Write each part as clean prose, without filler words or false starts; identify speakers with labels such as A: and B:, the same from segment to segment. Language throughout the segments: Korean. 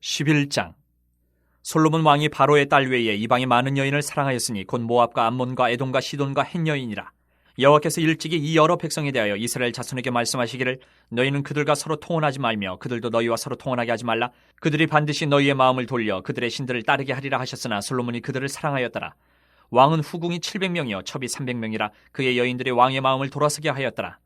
A: 11장. 솔로몬 왕이 바로의 딸 외에 이방의 많은 여인을 사랑하였으니 곧 모압과 암몬과 에돔과 시돈과 헷 여인이라. 여호와께서 일찍이 이 여러 백성에 대하여 이스라엘 자손에게 말씀하시기를 너희는 그들과 서로 통혼하지 말며 그들도 너희와 서로 통혼하게 하지 말라. 그들이 반드시 너희의 마음을 돌려 그들의 신들을 따르게 하리라 하셨으나 솔로몬이 그들을 사랑하였더라. 왕은 후궁이 700명이요 첩이 300명이라 그의 여인들이 왕의 마음을 돌아서게 하였더라.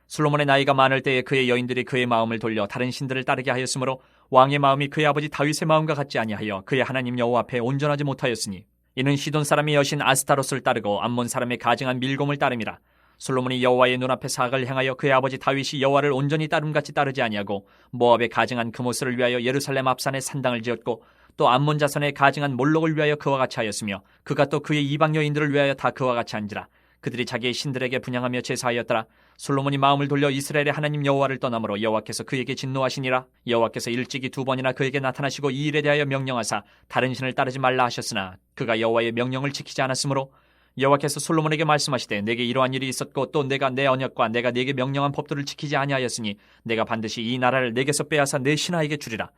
A: 솔로몬의 나이가 많을 때에 그의 여인들이 그의 마음을 돌려 다른 신들을 따르게 하였으므로 왕의 마음이 그의 아버지 다윗의 마음과 같지 아니하여 그의 하나님 여호와 앞에 온전하지 못하였으니 이는 시돈 사람의 여신 아스타롯을 따르고 암몬 사람의 가증한 밀곰을 따름이라. 솔로몬이 여호와의 눈앞에 사악을 행하여 그의 아버지 다윗이 여호와를 온전히 따름같이 따르지 아니하고 모압의 가증한 그모스를 위하여 예루살렘 앞산에 산당을 지었고 또 암몬 자손의 가증한 몰록을 위하여 그와 같이 하였으며 그가 또 그의 이방 여인들을 위하여 다 그와 같이 한지라. 그들이 자기의 신들에게 분향하며 제사하였더라. 솔로몬이 마음을 돌려 이스라엘의 하나님 여호와를 떠나므로 여호와께서 그에게 진노하시니라. 여호와께서 일찍이 2번이나 그에게 나타나시고 이 일에 대하여 명령하사 다른 신을 따르지 말라 하셨으나 그가 여호와의 명령을 지키지 않았으므로 여호와께서 솔로몬에게 말씀하시되 내게 이러한 일이 있었고 또 내가 내 언약과 내가 네게 명령한 법도를 지키지 아니하였으니 내가 반드시 이 나라를 내게서 빼앗아 내 신하에게 주리라.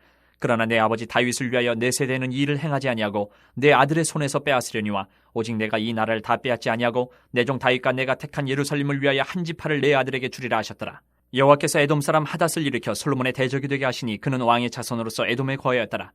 A: 그러나 내 아버지 다윗을 위하여 내 세대는 이 일을 행하지 아니하고 내 아들의 손에서 빼앗으려니와 오직 내가 이 나라를 다 빼앗지 아니하고 내 종 다윗과 내가 택한 예루살렘을 위하여 한 지파를 내 아들에게 주리라 하셨더라. 여호와께서 에돔 사람 하닷을 일으켜 솔로몬의 대적이 되게 하시니 그는 왕의 자손으로서 에돔에 거하였더라.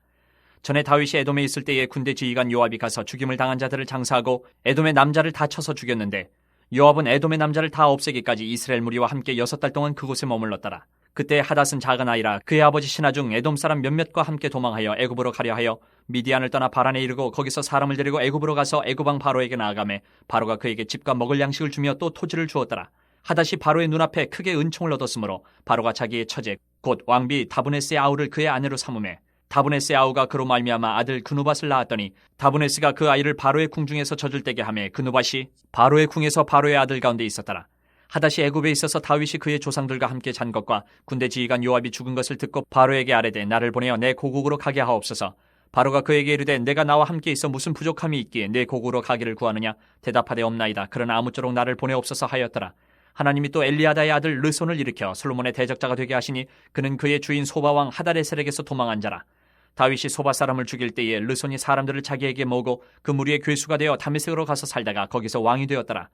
A: 전에 다윗이 에돔에 있을 때에 군대 지휘관 요압이 가서 죽임을 당한 자들을 장사하고 에돔의 남자를 다 쳐서 죽였는데 요압은 에돔의 남자를 다 없애기까지 이스라엘 무리와 함께 6달 동안 그곳에 머물렀더라. 그때 하닷은 작은 아이라 그의 아버지 신하 중 에돔 사람 몇몇과 함께 도망하여 애굽으로 가려 하여 미디안을 떠나 바란에 이르고 거기서 사람을 데리고 애굽으로 가서 애굽 왕 바로에게 나아가매 바로가 그에게 집과 먹을 양식을 주며 또 토지를 주었더라. 하닷이 바로의 눈앞에 크게 은총을 얻었으므로 바로가 자기의 처제 곧 왕비 다브네스의 아우를 그의 아내로 삼으매 다브네스의 아우가 그로 말미암아 아들 그누밧을 낳았더니 다브네스가 그 아이를 바로의 궁중에서 젖을 떼게 하매 그누밧이 바로의 궁에서 바로의 아들 가운데 있었더라. 하닷이 애굽에 있어서 다윗이 그의 조상들과 함께 잔 것과 군대 지휘관 요압이 죽은 것을 듣고 바로에게 아뢰되 나를 보내어 내 고국으로 가게 하옵소서. 바로가 그에게 이르되 내가 나와 함께 있어 무슨 부족함이 있기에 내 고국으로 가기를 구하느냐. 대답하되 없나이다. 그러나 아무쪼록 나를 보내옵소서 하였더라. 하나님이 또 엘리아다의 아들 르손을 일으켜 솔로몬의 대적자가 되게 하시니 그는 그의 주인 소바왕 하다레셀에게서 도망한 자라. 다윗이 소바 사람을 죽일 때에 르손이 사람들을 자기에게 모으고 그 무리의 괴수가 되어 다메섹으로 가서 살다가 거기서 왕이 되었더라.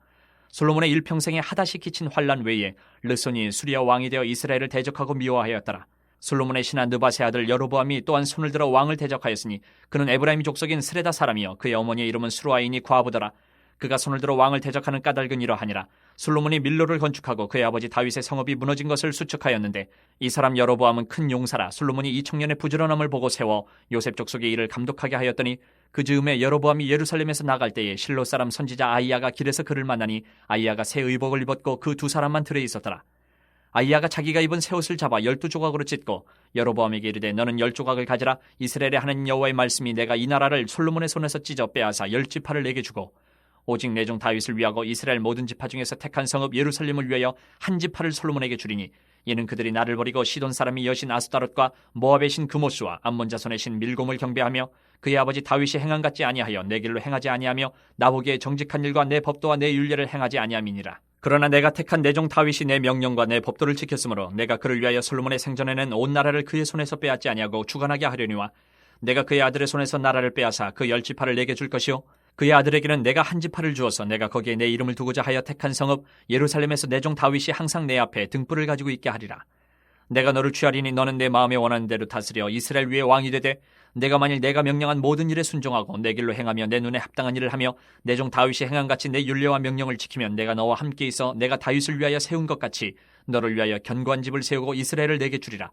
A: 솔로몬의 일평생에 하닷이 끼친 환란 외에 르손이 수리아 왕이 되어 이스라엘을 대적하고 미워하였더라. 솔로몬의 신하 느밧의 아들 여로보암이 또한 손을 들어 왕을 대적하였으니 그는 에브라임 족속인 스레다 사람이요 그의 어머니의 이름은 수루아이니 과부더라. 그가 손을 들어 왕을 대적하는 까닭은 이러하니라. 솔로몬이 밀로를 건축하고 그의 아버지 다윗의 성읍이 무너진 것을 수축하였는데 이 사람 여로보암은 큰 용사라. 솔로몬이 이 청년의 부지런함을 보고 세워 요셉 족속의 일을 감독하게 하였더니 그 즈음에 여로보암이 예루살렘에서 나갈 때에 실로 사람 선지자 아이야가 길에서 그를 만나니 아이야가 새 의복을 입었고 그 두 사람만 들에 있었더라. 아이야가 자기가 입은 새 옷을 잡아 12조각으로 찢고 여로보암에게 이르되 너는 10조각을 가지라. 이스라엘의 하나님 여호와의 말씀이 내가 이 나라를 솔로몬의 손에서 찢어 빼앗아 10지파를 내게 주고 오직 내 종 다윗을 위하고 이스라엘 모든 지파 중에서 택한 성읍 예루살렘을 위하여 한 지파를 솔로몬에게 주리니 이는 그들이 나를 버리고 시돈 사람의 여신 아스타롯과 모압의 신 그모스와 암몬 자손의 신 밀곰을 경배하며 그의 아버지 다윗이 행한 같지 아니하여 내 길로 행하지 아니하며 나보기에 정직한 일과 내 법도와 내 율례를 행하지 아니함이니라. 그러나 내가 택한 내 종 다윗이 내 명령과 내 법도를 지켰으므로 내가 그를 위하여 솔로몬의 생전에는 온 나라를 그의 손에서 빼앗지 아니하고 주관하게 하려니와 내가 그의 아들의 손에서 나라를 빼앗아 그 10지파를 내게 줄 것이요 그의 아들에게는 내가 한 지파를 주어서 내가 거기에 내 이름을 두고자 하여 택한 성읍 예루살렘에서 내 종 다윗이 항상 내 앞에 등불을 가지고 있게 하리라. 내가 너를 취하리니 너는 내 마음에 원하는 대로 다스려 이스라엘 위에 왕이 되되 내가 만일 내가 명령한 모든 일에 순종하고 내 길로 행하며 내 눈에 합당한 일을 하며 내 종 다윗이 행한 같이 내 율례와 명령을 지키면 내가 너와 함께 있어 내가 다윗을 위하여 세운 것 같이 너를 위하여 견고한 집을 세우고 이스라엘을 내게 주리라.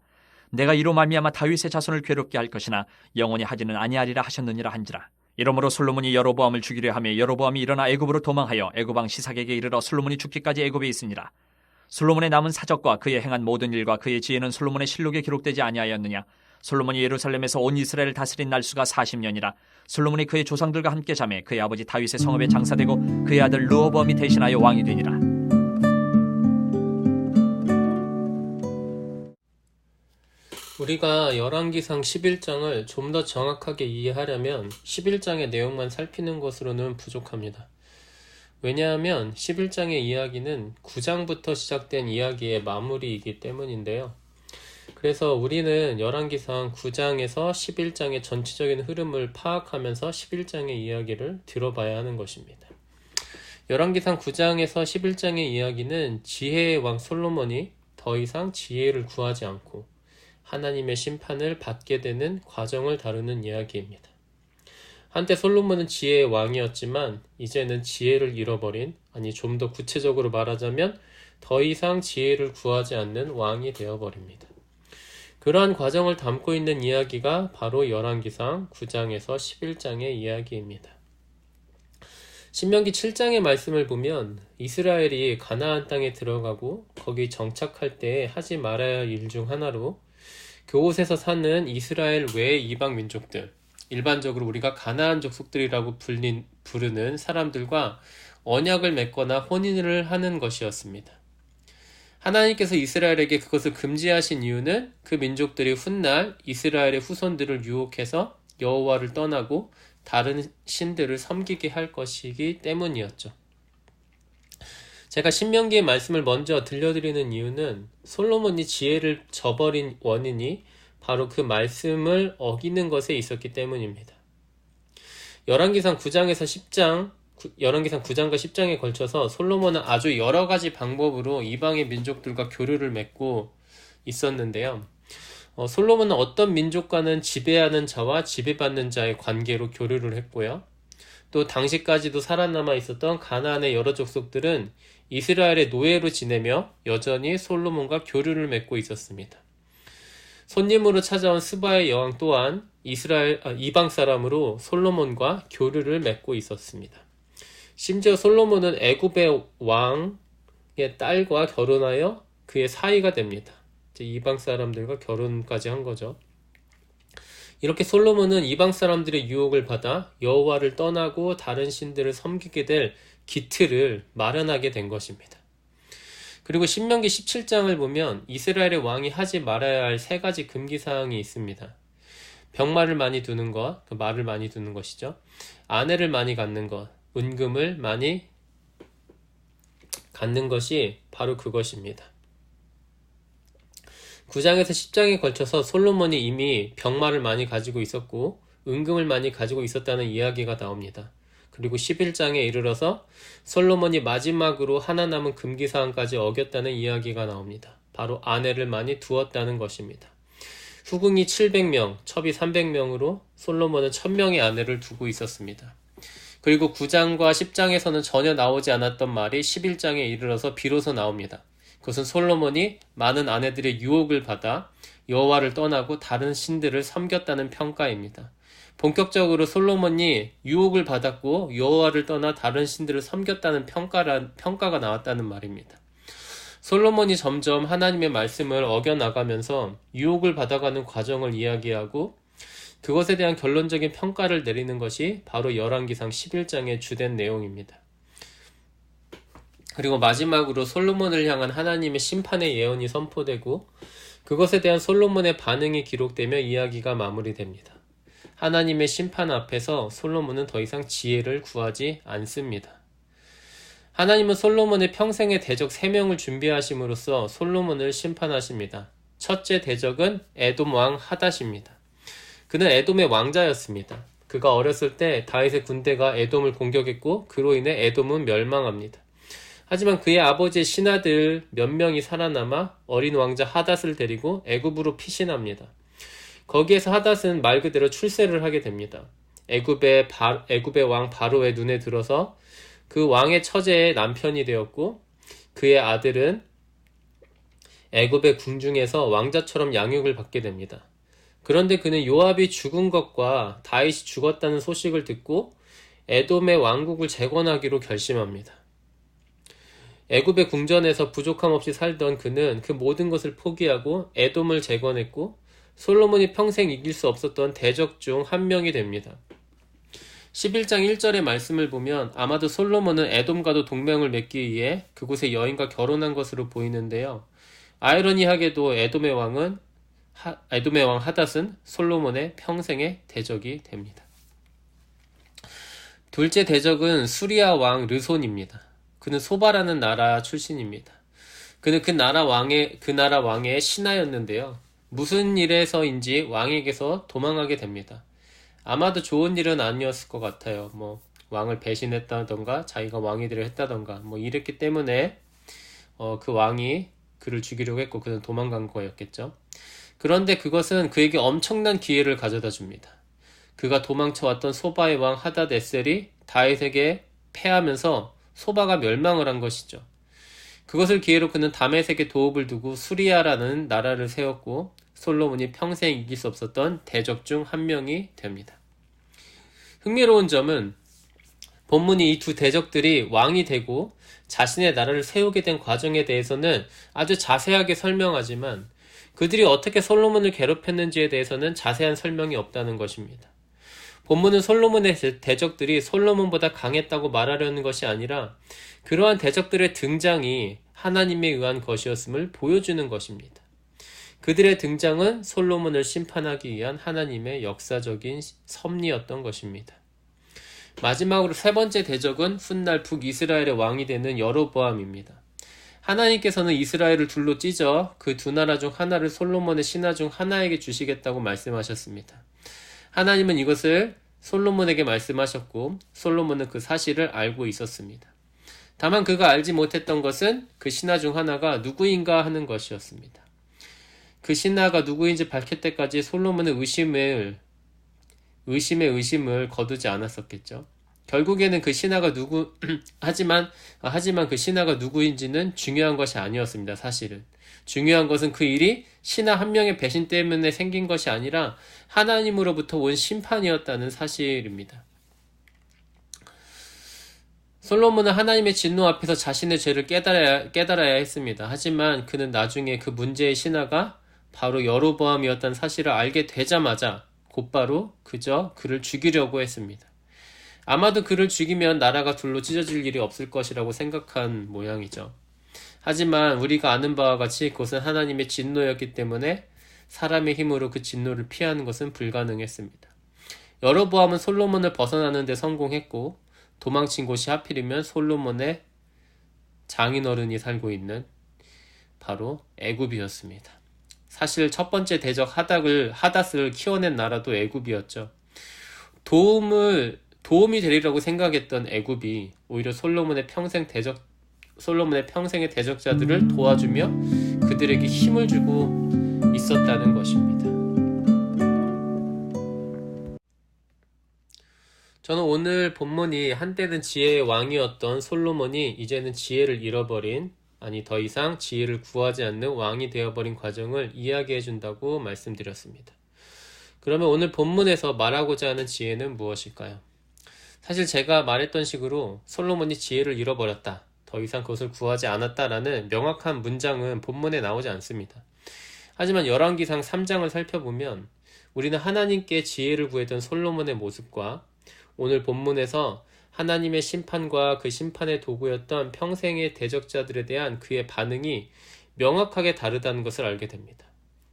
A: 내가 이로 말미암아 다윗의 자손을 괴롭게 할 것이나 영원히 하지는 아니하리라 하셨느니라 한지라. 이러므로 솔로몬이 여로보암을 죽이려 하며 여로보암이 일어나 애굽으로 도망하여 애굽 왕 시삭에게 이르러 솔로몬이 죽기까지 애굽에 있으니라. 솔로몬의 남은 사적과 그의 행한 모든 일과 그의 지혜는 솔로몬의 실록에 기록되지 아니하였느냐. 솔로몬이 예루살렘에서 온 이스라엘을 다스린 날수가 40년이라. 솔로몬이 그의 조상들과 함께 자매 그의 아버지 다윗의 성읍에 장사되고 그의 아들 르호보암이 대신하여 왕이 되니라.
B: 우리가 열왕기상 11장을 좀 더 정확하게 이해하려면 11장의 내용만 살피는 것으로는 부족합니다. 왜냐하면 11장의 이야기는 9장부터 시작된 이야기의 마무리이기 때문인데요. 그래서 우리는 열왕기상 9장에서 11장의 전체적인 흐름을 파악하면서 11장의 이야기를 들어봐야 하는 것입니다. 열왕기상 9장에서 11장의 이야기는 지혜의 왕 솔로몬이 더 이상 지혜를 구하지 않고 하나님의 심판을 받게 되는 과정을 다루는 이야기입니다. 한때 솔로몬은 지혜의 왕이었지만 이제는 지혜를 잃어버린, 아니 좀 더 구체적으로 말하자면 더 이상 지혜를 구하지 않는 왕이 되어버립니다. 그러한 과정을 담고 있는 이야기가 바로 열왕기상 9장에서 11장의 이야기입니다. 신명기 7장의 말씀을 보면 이스라엘이 가나안 땅에 들어가고 거기 정착할 때 하지 말아야 할 일 중 하나로 그곳에서 사는 이스라엘 외의 이방 민족들, 일반적으로 우리가 가나안 족속들이라고 부르는 사람들과 언약을 맺거나 혼인을 하는 것이었습니다. 하나님께서 이스라엘에게 그것을 금지하신 이유는 그 민족들이 훗날 이스라엘의 후손들을 유혹해서 여호와를 떠나고 다른 신들을 섬기게 할 것이기 때문이었죠. 제가 신명기의 말씀을 먼저 들려드리는 이유는 솔로몬이 지혜를 저버린 원인이 바로 그 말씀을 어기는 것에 있었기 때문입니다. 열왕기상 9장과 10장에 걸쳐서 솔로몬은 아주 여러 가지 방법으로 이방의 민족들과 교류를 맺고 있었는데요. 솔로몬은 어떤 민족과는 지배하는 자와 지배받는 자의 관계로 교류를 했고요. 또 당시까지도 살아남아 있었던 가나안의 여러 족속들은 이스라엘의 노예로 지내며 여전히 솔로몬과 교류를 맺고 있었습니다. 손님으로 찾아온 스바의 여왕 또한 이방 사람으로 솔로몬과 교류를 맺고 있었습니다. 심지어 솔로몬은 애굽의 왕의 딸과 결혼하여 그의 사위가 됩니다. 이방 사람들과 결혼까지 한 거죠. 이렇게 솔로몬은 이방 사람들의 유혹을 받아 여호와를 떠나고 다른 신들을 섬기게 될 기틀을 마련하게 된 것입니다. 그리고 신명기 17장을 보면 이스라엘의 왕이 하지 말아야 할 세 가지 금기사항이 있습니다. 병마를 많이 두는 것, 말을 많이 두는 것이죠. 아내를 많이 갖는 것, 은금을 많이 갖는 것이 바로 그것입니다. 9장에서 10장에 걸쳐서 솔로몬이 이미 병마를 많이 가지고 있었고 은금을 많이 가지고 있었다는 이야기가 나옵니다. 그리고 11장에 이르러서 솔로몬이 마지막으로 하나 남은 금기사항까지 어겼다는 이야기가 나옵니다. 바로 아내를 많이 두었다는 것입니다. 후궁이 700명, 첩이 300명으로 솔로몬은 1000명의 아내를 두고 있었습니다. 그리고 9장과 10장에서는 전혀 나오지 않았던 말이 11장에 이르러서 비로소 나옵니다. 그것은 솔로몬이 많은 아내들의 유혹을 받아 여호와를 떠나고 다른 신들을 섬겼다는 평가입니다. 본격적으로 솔로몬이 유혹을 받았고 여호와를 떠나 다른 신들을 섬겼다는 평가가 나왔다는 말입니다. 솔로몬이 점점 하나님의 말씀을 어겨나가면서 유혹을 받아가는 과정을 이야기하고 그것에 대한 결론적인 평가를 내리는 것이 바로 열왕기상 11장의 주된 내용입니다. 그리고 마지막으로 솔로몬을 향한 하나님의 심판의 예언이 선포되고 그것에 대한 솔로몬의 반응이 기록되며 이야기가 마무리됩니다. 하나님의 심판 앞에서 솔로몬은 더 이상 지혜를 구하지 않습니다. 하나님은 솔로몬의 평생의 대적 3명을 준비하심으로써 솔로몬을 심판하십니다. 첫째 대적은 에돔 왕 하닷입니다. 그는 에돔의 왕자였습니다. 그가 어렸을 때 다윗의 군대가 에돔을 공격했고 그로 인해 에돔은 멸망합니다. 하지만 그의 아버지의 신하들 몇 명이 살아남아 어린 왕자 하닷을 데리고 애굽으로 피신합니다. 거기에서 하닷은 말 그대로 출세를 하게 됩니다. 애굽의 왕 바로의 눈에 들어서 그 왕의 처제의 남편이 되었고 그의 아들은 애굽의 궁중에서 왕자처럼 양육을 받게 됩니다. 그런데 그는 요압이 죽은 것과 다윗이 죽었다는 소식을 듣고 에돔의 왕국을 재건하기로 결심합니다. 애굽의 궁전에서 부족함 없이 살던 그는 그 모든 것을 포기하고 에돔을 재건했고 솔로몬이 평생 이길 수 없었던 대적 중 한 명이 됩니다. 11장 1절의 말씀을 보면 아마도 솔로몬은 에돔과도 동맹을 맺기 위해 그곳의 여인과 결혼한 것으로 보이는데요. 아이러니하게도 에돔의 왕 하닷은 솔로몬의 평생의 대적이 됩니다. 둘째 대적은 수리아 왕 르손입니다. 그는 소바라는 나라 출신입니다. 그는 그 나라 왕의 신하였는데요. 무슨 일에서인지 왕에게서 도망하게 됩니다. 아마도 좋은 일은 아니었을 것 같아요. 왕을 배신했다던가 자기가 왕이 되려 했다던가 이랬기 때문에 그 왕이 그를 죽이려고 했고 그는 도망간 거였겠죠. 그런데 그것은 그에게 엄청난 기회를 가져다 줍니다. 그가 도망쳐왔던 소바의 왕 하닷 에셀이 다윗에게 패하면서 소바가 멸망을 한 것이죠. 그것을 기회로 그는 다메섹에 도읍을 두고 수리아라는 나라를 세웠고 솔로몬이 평생 이길 수 없었던 대적 중 한 명이 됩니다. 흥미로운 점은 본문이 이 두 대적들이 왕이 되고 자신의 나라를 세우게 된 과정에 대해서는 아주 자세하게 설명하지만 그들이 어떻게 솔로몬을 괴롭혔는지에 대해서는 자세한 설명이 없다는 것입니다. 본문은 솔로몬의 대적들이 솔로몬보다 강했다고 말하려는 것이 아니라 그러한 대적들의 등장이 하나님에 의한 것이었음을 보여주는 것입니다. 그들의 등장은 솔로몬을 심판하기 위한 하나님의 역사적인 섭리였던 것입니다. 마지막으로 세 번째 대적은 훗날 북이스라엘의 왕이 되는 여로보암입니다. 하나님께서는 이스라엘을 둘로 찢어 그 두 나라 중 하나를 솔로몬의 신하 중 하나에게 주시겠다고 말씀하셨습니다. 하나님은 이것을 솔로몬에게 말씀하셨고 솔로몬은 그 사실을 알고 있었습니다. 다만 그가 알지 못했던 것은 그 신하 중 하나가 누구인가 하는 것이었습니다. 그 신하가 누구인지 밝힐 때까지 솔로몬은 의심의 의심을 거두지 않았었겠죠. 결국에는 그 신하가 하지만 그 신하가 누구인지는 중요한 것이 아니었습니다. 사실은 중요한 것은 그 일이 신하 한 명의 배신 때문에 생긴 것이 아니라 하나님으로부터 온 심판이었다는 사실입니다. 솔로몬은 하나님의 진노 앞에서 자신의 죄를 깨달아야 했습니다. 하지만 그는 나중에 그 문제의 신하가 바로 여로보암이었다는 사실을 알게 되자마자 곧바로 그저 그를 죽이려고 했습니다. 아마도 그를 죽이면 나라가 둘로 찢어질 일이 없을 것이라고 생각한 모양이죠. 하지만 우리가 아는 바와 같이 그것은 하나님의 진노였기 때문에 사람의 힘으로 그 진노를 피하는 것은 불가능했습니다. 여로보암은 솔로몬을 벗어나는 데 성공했고 도망친 곳이 하필이면 솔로몬의 장인어른이 살고 있는 바로 애굽이었습니다. 사실 첫 번째 대적 하닷을 키워낸 나라도 애굽이었죠. 도움이 되리라고 생각했던 애굽이 오히려 솔로몬의 평생의 대적자들을 도와주며 그들에게 힘을 주고 있었다는 것입니다. 저는 오늘 본문이 한때는 지혜의 왕이었던 솔로몬이 이제는 지혜를 잃어버린, 더 이상 지혜를 구하지 않는 왕이 되어버린 과정을 이야기해 준다고 말씀드렸습니다. 그러면 오늘 본문에서 말하고자 하는 지혜는 무엇일까요? 사실 제가 말했던 식으로 솔로몬이 지혜를 잃어버렸다, 더 이상 그것을 구하지 않았다라는 명확한 문장은 본문에 나오지 않습니다. 하지만 열왕기상 3장을 살펴보면 우리는 하나님께 지혜를 구했던 솔로몬의 모습과 오늘 본문에서 하나님의 심판과 그 심판의 도구였던 평생의 대적자들에 대한 그의 반응이 명확하게 다르다는 것을 알게 됩니다.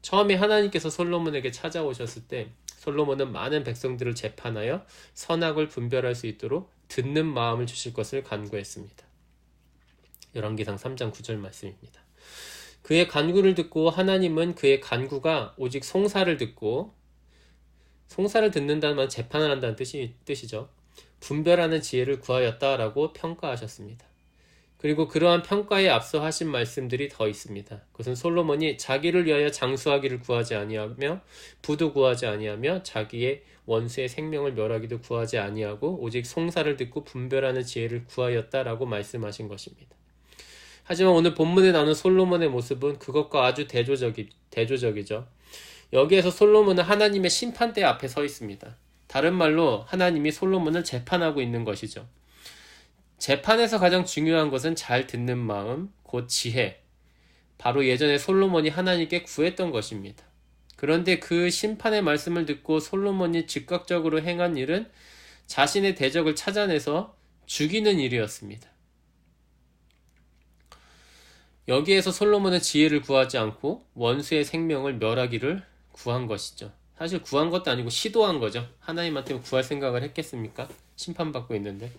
B: 처음에 하나님께서 솔로몬에게 찾아오셨을 때 솔로몬은 많은 백성들을 재판하여 선악을 분별할 수 있도록 듣는 마음을 주실 것을 간구했습니다. 열왕기상 3장 9절 말씀입니다. 그의 간구를 듣고 하나님은 그의 간구가 오직 송사를 듣고, 송사를 듣는다는 말 재판을 한다는 뜻이죠. 분별하는 지혜를 구하였다라고 평가하셨습니다. 그리고 그러한 평가에 앞서 하신 말씀들이 더 있습니다. 그것은 솔로몬이 자기를 위하여 장수하기를 구하지 아니하며 부도 구하지 아니하며 자기의 원수의 생명을 멸하기도 구하지 아니하고 오직 송사를 듣고 분별하는 지혜를 구하였다라고 말씀하신 것입니다. 하지만 오늘 본문에 나오는 솔로몬의 모습은 그것과 아주 대조적이죠. 여기에서 솔로몬은 하나님의 심판대 앞에 서 있습니다. 다른 말로 하나님이 솔로몬을 재판하고 있는 것이죠. 재판에서 가장 중요한 것은 잘 듣는 마음, 곧 지혜. 바로 예전에 솔로몬이 하나님께 구했던 것입니다. 그런데 그 심판의 말씀을 듣고 솔로몬이 즉각적으로 행한 일은 자신의 대적을 찾아내서 죽이는 일이었습니다. 여기에서 솔로몬은 지혜를 구하지 않고 원수의 생명을 멸하기를 구한 것이죠. 사실 구한 것도 아니고 시도한 거죠. 하나님한테 구할 생각을 했겠습니까? 심판받고 있는데.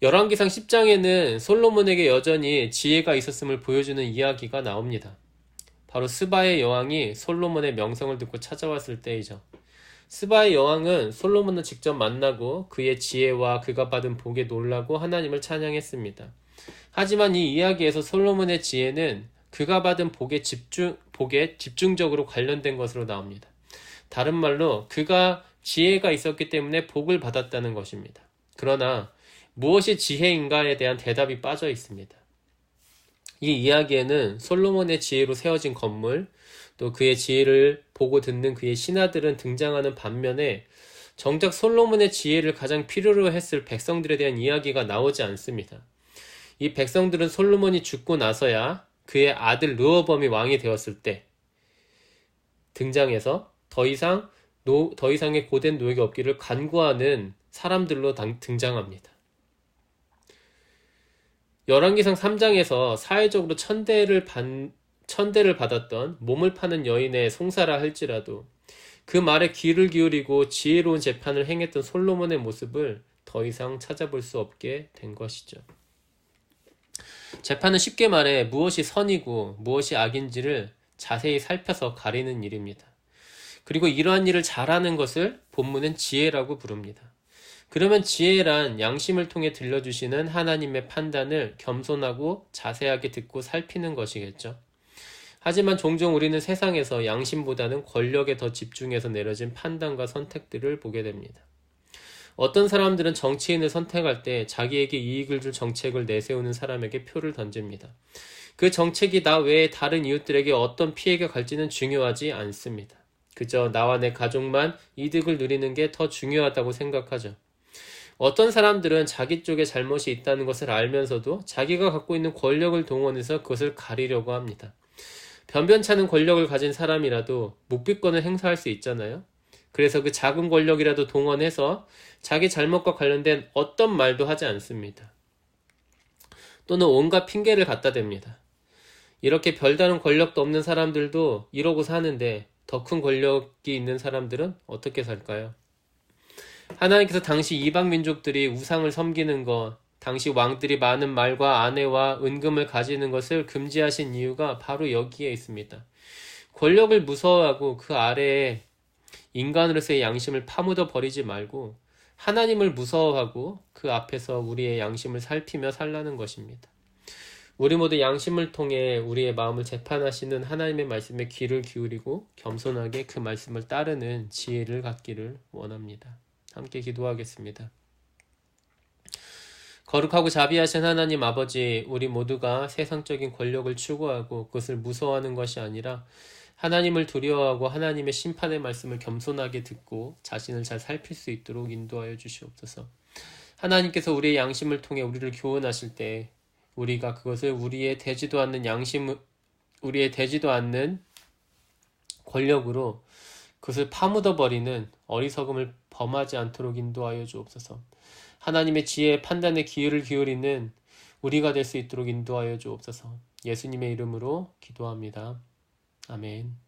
B: 열왕기상 10장에는 솔로몬에게 여전히 지혜가 있었음을 보여주는 이야기가 나옵니다. 바로 스바의 여왕이 솔로몬의 명성을 듣고 찾아왔을 때이죠. 스바의 여왕은 솔로몬을 직접 만나고 그의 지혜와 그가 받은 복에 놀라고 하나님을 찬양했습니다. 하지만 이 이야기에서 솔로몬의 지혜는 그가 받은 복에 집중적으로 관련된 것으로 나옵니다. 다른 말로 그가 지혜가 있었기 때문에 복을 받았다는 것입니다. 그러나 무엇이 지혜인가에 대한 대답이 빠져 있습니다. 이 이야기에는 솔로몬의 지혜로 세워진 건물, 또 그의 지혜를 보고 듣는 그의 신하들은 등장하는 반면에 정작 솔로몬의 지혜를 가장 필요로 했을 백성들에 대한 이야기가 나오지 않습니다. 이 백성들은 솔로몬이 죽고 나서야 그의 아들 르호보암이 왕이 되었을 때 등장해서 더 이상의 고된 노역이 없기를 간구하는 사람들로 등장합니다. 열왕기상 3장에서 사회적으로 천대를 받았던 몸을 파는 여인의 송사라 할지라도 그 말에 귀를 기울이고 지혜로운 재판을 행했던 솔로몬의 모습을 더 이상 찾아볼 수 없게 된 것이죠. 재판은 쉽게 말해 무엇이 선이고 무엇이 악인지를 자세히 살펴서 가리는 일입니다. 그리고 이러한 일을 잘하는 것을 본문은 지혜라고 부릅니다. 그러면 지혜란 양심을 통해 들려주시는 하나님의 판단을 겸손하고 자세하게 듣고 살피는 것이겠죠. 하지만 종종 우리는 세상에서 양심보다는 권력에 더 집중해서 내려진 판단과 선택들을 보게 됩니다. 어떤 사람들은 정치인을 선택할 때 자기에게 이익을 줄 정책을 내세우는 사람에게 표를 던집니다. 그 정책이 나 외에 다른 이웃들에게 어떤 피해가 갈지는 중요하지 않습니다. 그저 나와 내 가족만 이득을 누리는 게 더 중요하다고 생각하죠. 어떤 사람들은 자기 쪽에 잘못이 있다는 것을 알면서도 자기가 갖고 있는 권력을 동원해서 그것을 가리려고 합니다. 변변찮은 권력을 가진 사람이라도 묵비권을 행사할 수 있잖아요. 그래서 그 작은 권력이라도 동원해서 자기 잘못과 관련된 어떤 말도 하지 않습니다. 또는 온갖 핑계를 갖다 댑니다. 이렇게 별다른 권력도 없는 사람들도 이러고 사는데 더 큰 권력이 있는 사람들은 어떻게 살까요? 하나님께서 당시 이방 민족들이 우상을 섬기는 것, 당시 왕들이 많은 말과 아내와 은금을 가지는 것을 금지하신 이유가 바로 여기에 있습니다. 권력을 무서워하고 그 아래에 인간으로서의 양심을 파묻어 버리지 말고 하나님을 무서워하고 그 앞에서 우리의 양심을 살피며 살라는 것입니다. 우리 모두 양심을 통해 우리의 마음을 재판하시는 하나님의 말씀에 귀를 기울이고 겸손하게 그 말씀을 따르는 지혜를 갖기를 원합니다. 함께 기도하겠습니다. 거룩하고 자비하신 하나님 아버지, 우리 모두가 세상적인 권력을 추구하고 그것을 무서워하는 것이 아니라 하나님을 두려워하고 하나님의 심판의 말씀을 겸손하게 듣고 자신을 잘 살필 수 있도록 인도하여 주시옵소서. 하나님께서 우리의 양심을 통해 우리를 교훈하실 때 우리가 그것을 우리의 되지도 않는 권력으로 그것을 파묻어버리는 어리석음을 범하지 않도록 인도하여 주옵소서. 하나님의 지혜의 판단에 귀를 기울이는 우리가 될 수 있도록 인도하여 주옵소서. 예수님의 이름으로 기도합니다. 아멘.